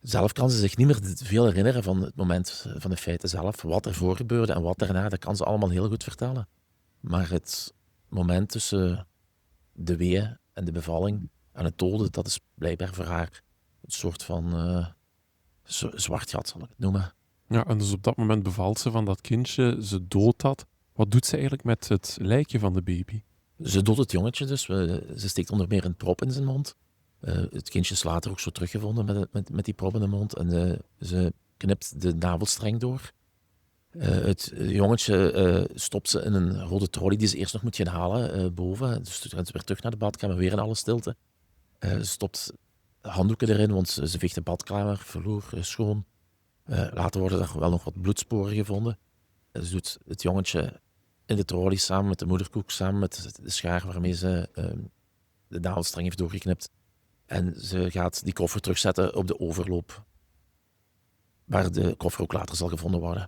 Zelf kan ze zich niet meer veel herinneren van het moment van de feiten zelf. Wat ervoor gebeurde en wat daarna, dat kan ze allemaal heel goed vertellen. Maar het moment tussen de weeën en de bevalling en het doden, dat is blijkbaar voor haar een soort van zwart gat, zal ik het noemen. Ja, en dus op dat moment bevalt ze van dat kindje, ze doodt dat. Wat doet ze eigenlijk met het lijkje van de baby? Ze doodt het jongetje dus. Ze steekt onder meer een prop in zijn mond. Het kindje is later ook zo teruggevonden met die prop in de mond. En ze knipt de navelstreng door. Het jongetje stopt ze in een rode trolley die ze eerst nog moet gaan halen boven. Dus ze gaat weer terug naar de badkamer, weer in alle stilte. Ze stopt handdoeken erin, want ze veegt de badkamer, vloer schoon. Later worden er wel nog wat bloedsporen gevonden. Ze doet het jongetje in de trolley samen met de moederkoek, samen met de schaar waarmee ze de navelstreng heeft doorgeknipt. En ze gaat die koffer terugzetten op de overloop, waar de koffer ook later zal gevonden worden.